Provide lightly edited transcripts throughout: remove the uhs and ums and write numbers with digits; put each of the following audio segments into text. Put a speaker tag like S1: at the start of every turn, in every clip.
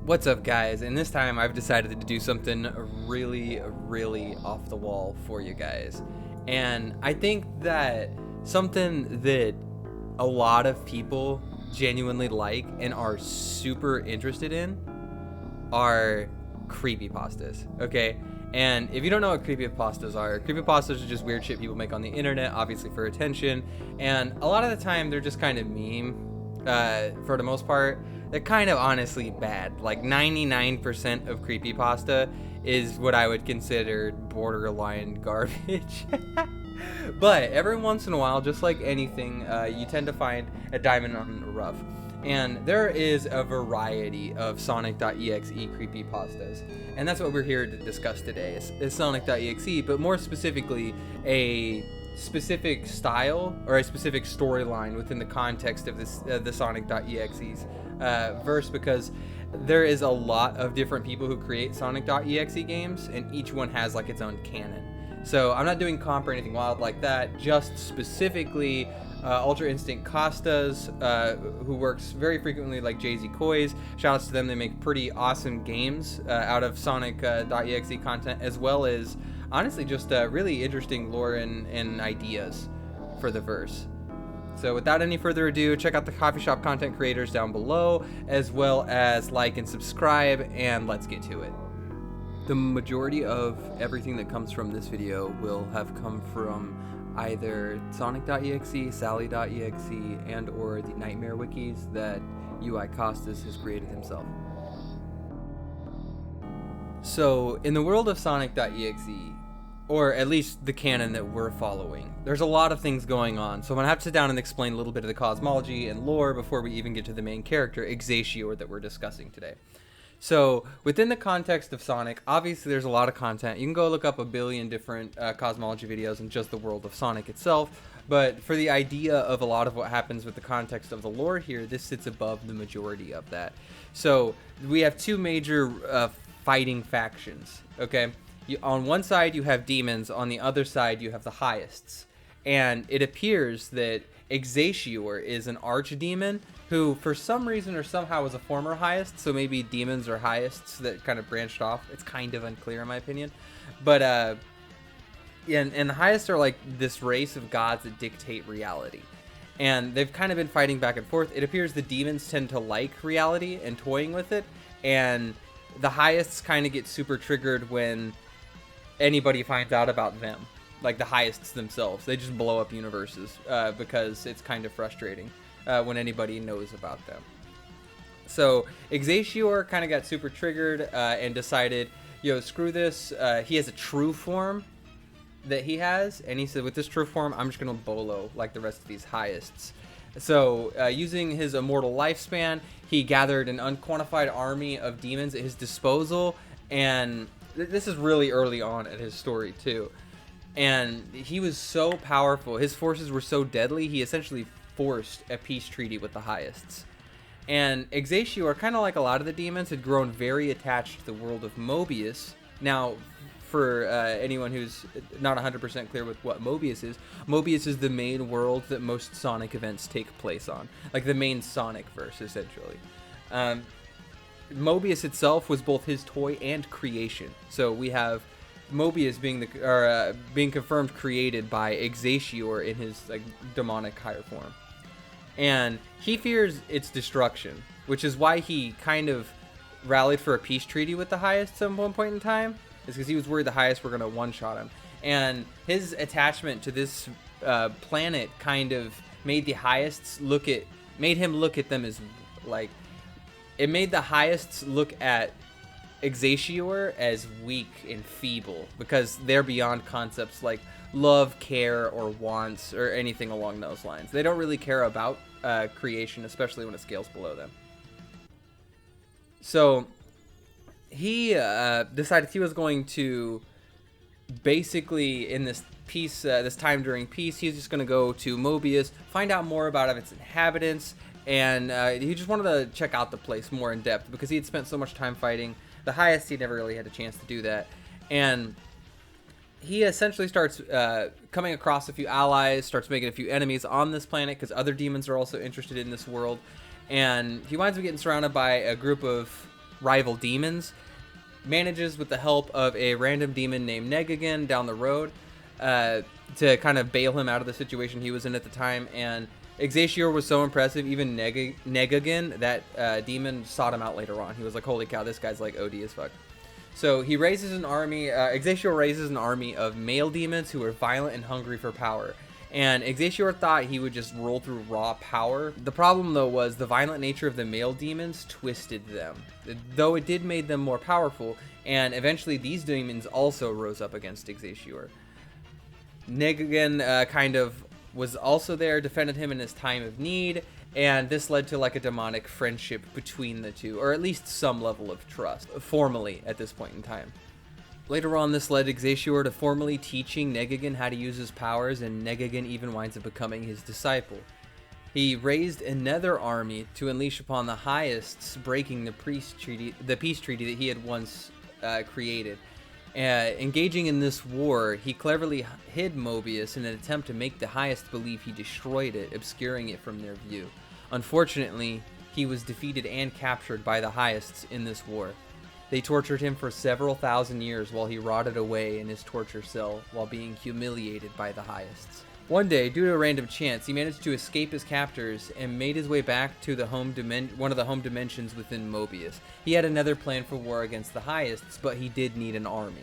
S1: What's up, guys? And this time I've decided to do something really off the wall for you guys. And I think that something that a lot of people genuinely like and are super interested in are creepypastas, okay? And if you don't know what creepypastas are just just weird shit people make on the internet, obviously for attention. And a lot of the time they're just kind of meme, for the most part. They're kind of honestly bad. Like 99% of creepypasta is what I would consider borderline garbage. But every once in a while, just like anything, you tend to find a diamond on the rough. And there is a variety of Sonic.Exe creepypastas. And that's what we're here to discuss today, is Sonic.Exe, but more specifically, a specific style or a specific storyline within the context of this the Sonic.Exe's verse, because there is a lot of different people who create Sonic.Exe games, and each one has like its own canon. So I'm not doing comp or anything wild like that, just specifically Ultra Instinct Kostas, who works very frequently like Jay-Z Coys. Shoutouts to them, they make pretty awesome games out of Sonic.Exe content, as well as honestly just really interesting lore and ideas for the verse. So without any further ado, check out the coffee shop content creators down below, as well as like and subscribe, and let's get to it. The majority of everything that comes from this video will have come from either Sonic.Exe, Sally.exe, and or the Nightmare wikis that UI Kostas has created himself. So in the world of Sonic.Exe, or at least the canon that we're following, there's a lot of things going on. So I'm gonna have to sit down and explain a little bit of the cosmology and lore before we even get to the main character, Exetior, that we're discussing today. So within the context of Sonic, obviously there's a lot of content. You can go look up a billion different cosmology videos in just the world of Sonic itself. But for the idea of a lot of what happens with the context of the lore here, this sits above the majority of that. So we have two major fighting factions, okay? On one side you have demons, on the other side you have the Hiests. And it appears that Exetior is an archdemon who for some reason or somehow was a former Hiest, so maybe demons or Hiests that kind of branched off. It's kind of unclear in my opinion. But yeah, and the Hiests are like this race of gods that dictate reality. And they've kind of been fighting back and forth. It appears the demons tend to like reality and toying with it, and the Hiests kind of get super triggered when anybody finds out about them, like the Hiests themselves. They just blow up universes because it's kind of frustrating when anybody knows about them. So Exetior kind of got super triggered and decided, yo, screw this. He has a true form that he has, and he said, with this true form, I'm just gonna bolo like the rest of these Hiests. So using his immortal lifespan, he gathered an unquantified army of demons at his disposal, and this is really early on in his story too. And he was so powerful, his forces were so deadly, he essentially forced a peace treaty with the Hiests. And Exetior, kind of like a lot of the demons, had grown very attached to the world of Mobius. Now, for anyone who's not 100% clear with what Mobius is the main world that most Sonic events take place on. Like the main Sonic verse, essentially. Mobius itself was both his toy and creation. So we have Mobius being confirmed created by Exetior in his like demonic higher form, and he fears its destruction, which is why he kind of rallied for a peace treaty with the Hiests at one point in time. Is because he was worried the Hiests were gonna one-shot him, and his attachment to this planet kind of made the Hiests made him look at them as like. It made the Hiests look at Exetior as weak and feeble, because they're beyond concepts like love, care, or wants, or anything along those lines. They don't really care about creation, especially when it scales below them. So he decided he was going to basically, in this peace, this time during peace, he's just going to go to Mobius, find out more about its inhabitants. And he just wanted to check out the place more in depth, because he had spent so much time fighting the Hiests, he never really had a chance to do that. And he essentially starts coming across a few allies, starts making a few enemies on this planet, because other demons are also interested in this world. And he winds up getting surrounded by a group of rival demons, manages with the help of a random demon named Negagan down the road to kind of bail him out of the situation he was in at the time. And Exetior was so impressive, even Negagan, that demon sought him out later on. He was like, holy cow, this guy's like OD as fuck. So he raises an army, Exetior raises an army of male demons who are violent and hungry for power. And Exetior thought he would just roll through raw power. The problem though was the violent nature of the male demons twisted them, though it did make them more powerful, and eventually these demons also rose up against Exetior. Negagan kind of was also there, defended him in his time of need, and this led to like a demonic friendship between the two, or at least some level of trust, formally at this point in time. Later on, this led Exetior to formally teaching Negagan how to use his powers, and Negagan even winds up becoming his disciple. He raised another army to unleash upon the Highest, breaking the peace treaty that he had once created. Engaging in this war, he cleverly hid Mobius in an attempt to make the Highest believe he destroyed it, obscuring it from their view. Unfortunately, he was defeated and captured by the Highests in this war. They tortured him for several thousand years while he rotted away in his torture cell while being humiliated by the Highests. One day, due to a random chance, he managed to escape his captors and made his way back to the one of the home dimensions within Mobius. He had another plan for war against the Highests, but he did need an army.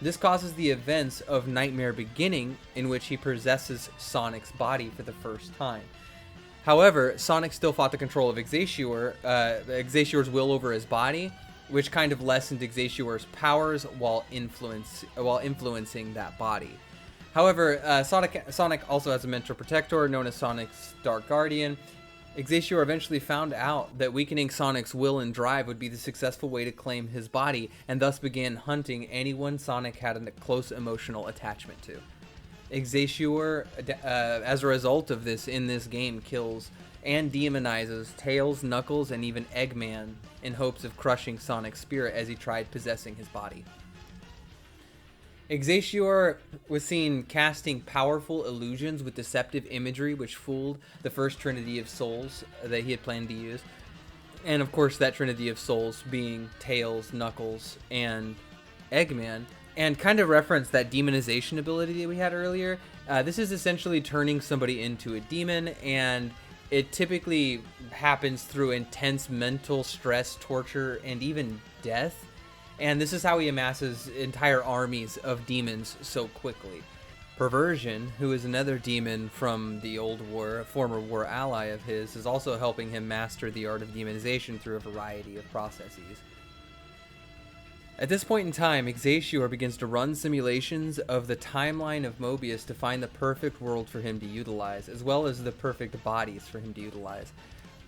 S1: This causes the events of Nightmare Beginning, in which he possesses Sonic's body for the first time. However, Sonic still fought the control of Exetior's will over his body, which kind of lessened Exetior's powers while influencing that body. However, Sonic also has a mentor protector known as Sonic's Dark Guardian. Exetior eventually found out that weakening Sonic's will and drive would be the successful way to claim his body, and thus began hunting anyone Sonic had a close emotional attachment to. Exetior, as a result of this in this game, kills and demonizes Tails, Knuckles, and even Eggman in hopes of crushing Sonic's spirit as he tried possessing his body. Exetior was seen casting powerful illusions with deceptive imagery which fooled the first Trinity of Souls that he had planned to use. And of course that Trinity of Souls being Tails, Knuckles, and Eggman. And kind of reference that demonization ability that we had earlier. This is essentially turning somebody into a demon, and it typically happens through intense mental stress, torture, and even death. And this is how he amasses entire armies of demons so quickly. Perversion, who is another demon from the old war, a former war ally of his, is also helping him master the art of demonization through a variety of processes. At this point in time, Exetior begins to run simulations of the timeline of Mobius to find the perfect world for him to utilize, as well as the perfect bodies for him to utilize.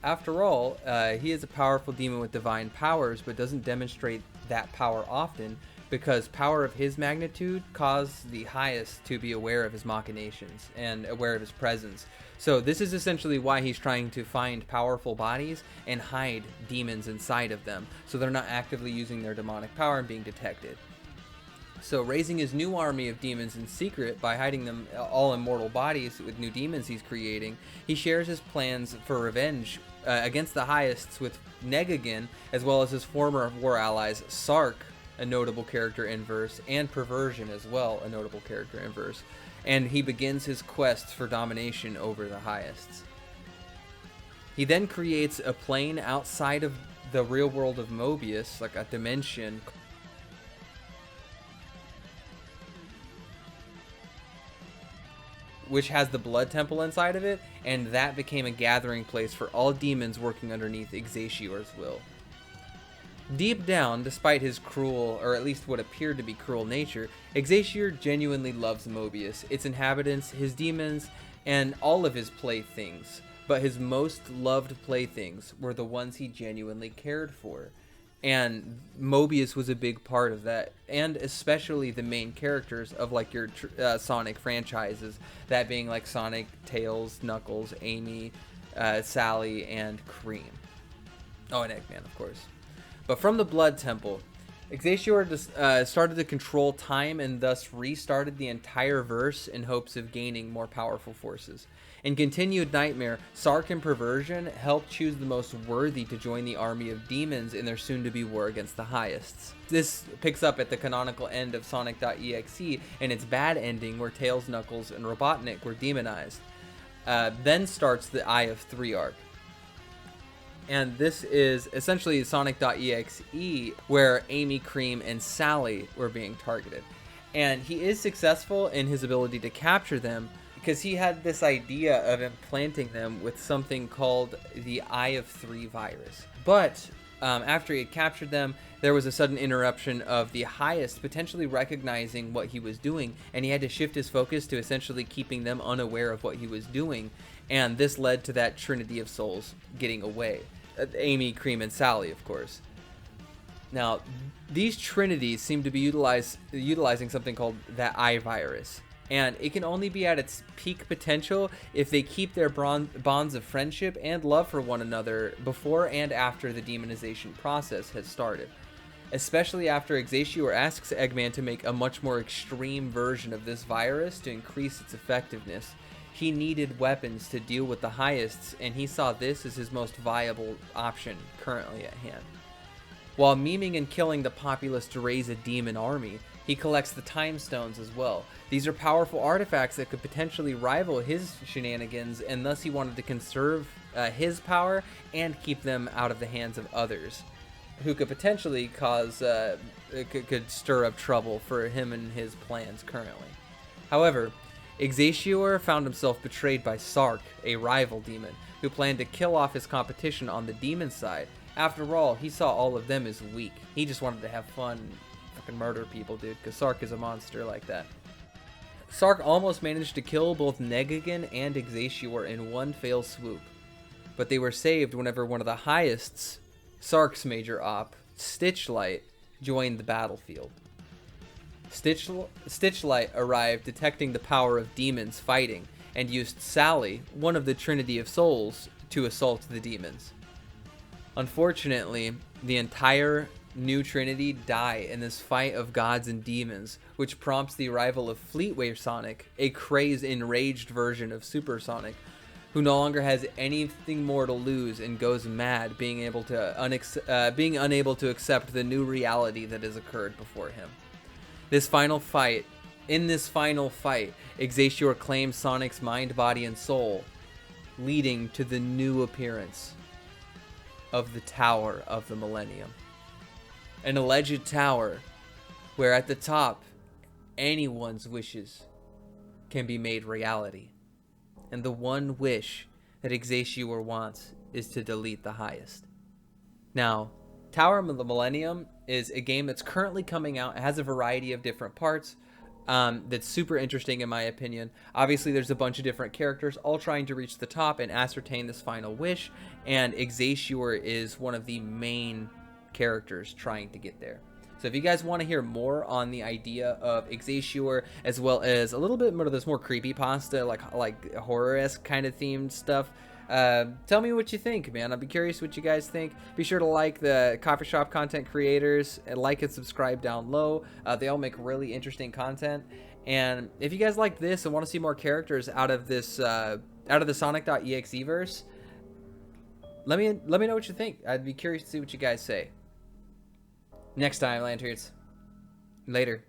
S1: After all, he is a powerful demon with divine powers, but doesn't demonstrate that power often, because power of his magnitude caused the Highest to be aware of his machinations and aware of his presence. So this is essentially why he's trying to find powerful bodies and hide demons inside of them, so they're not actively using their demonic power and being detected. So raising his new army of demons in secret by hiding them all immortal bodies with new demons he's creating, he shares his plans for revenge against the Highests with Negagan, as well as his former war allies Sark, a notable character in verse, and Perversion as well, a notable character in verse. And he begins his quest for domination over the Highests. He then creates a plane outside of the real world of Mobius, like a dimension, which has the blood temple inside of it, and that became a gathering place for all demons working underneath Exetior's will. Deep down, despite his cruel, or at least what appeared to be cruel nature, Exetior genuinely loves Mobius, its inhabitants, his demons, and all of his playthings. But his most loved playthings were the ones he genuinely cared for. And Mobius was a big part of that, and especially the main characters of like your Sonic franchises, that being like Sonic, Tails, Knuckles, Amy, Sally, and Cream. Oh, and Eggman, of course. But from the Blood Temple, Exetior started to control time and thus restarted the entire verse in hopes of gaining more powerful forces. In continued nightmare, Sark and perversion help choose the most worthy to join the army of demons in their soon-to-be war against the Highest. This picks up at the canonical end of Sonic.Exe and its bad ending where Tails, Knuckles, and Robotnik were demonized. Then starts the Eye of 3 arc. And this is essentially Sonic.Exe, where Amy, Cream, and Sally were being targeted. And he is successful in his ability to capture them because he had this idea of implanting them with something called the Eye of 3 virus. But after he had captured them, there was a sudden interruption of the Highest potentially recognizing what he was doing, and he had to shift his focus to essentially keeping them unaware of what he was doing. And this led to that Trinity of Souls getting away. Amy, Cream, and Sally, of course. Now, these trinities seem to be utilizing something called that eye virus, and it can only be at its peak potential if they keep their bonds of friendship and love for one another before and after the demonization process has started. Especially after Exetior asks Eggman to make a much more extreme version of this virus to increase its effectiveness. He needed weapons to deal with the Highests, and he saw this as his most viable option currently at hand. While memeing and killing the populace to raise a demon army, he collects the Time Stones as well. These are powerful artifacts that could potentially rival his shenanigans, and thus he wanted to conserve his power and keep them out of the hands of others, who could potentially could stir up trouble for him and his plans currently. However, Exetior found himself betrayed by Sark, a rival demon, who planned to kill off his competition on the demon side. After all, he saw all of them as weak. He just wanted to have fun and fucking murder people, dude, because Sark is a monster like that. Sark almost managed to kill both Negagan and Exetior in one fell swoop, but they were saved whenever one of the Highests, Sark's major op, Stitchlight, joined the battlefield. Stitchlight arrived detecting the power of demons fighting and used Sally, one of the Trinity of Souls, to assault the demons. Unfortunately, the entire new Trinity die in this fight of gods and demons, which prompts the arrival of Fleetway Sonic, a crazed, enraged version of Super Sonic, who no longer has anything more to lose and goes mad, being unable to accept the new reality that has occurred before him. In this final fight, Exetior claims Sonic's mind, body, and soul, leading to the new appearance of the Tower of the Millennium. An alleged tower where at the top, anyone's wishes can be made reality. And the one wish that Exetior wants is to delete the Highest. Now, Tower of the Millennium is a game that's currently coming out. It has a variety of different parts that's super interesting in my opinion. Obviously, there's a bunch of different characters all trying to reach the top and ascertain this final wish, and Exetior is one of the main characters trying to get there. So if you guys want to hear more on the idea of Exetior, as well as a little bit more of this more creepypasta, like horror-esque kind of themed stuff, tell me what you think, man. I'll be curious what you guys think. Be sure to like the coffee shop content creators and like and subscribe down low. They all make really interesting content. And if you guys like this and want to see more characters out of this out of the Sonic.Exe verse, let me know what you think. I'd be curious to see what you guys say. Next time, Lanterns. Later.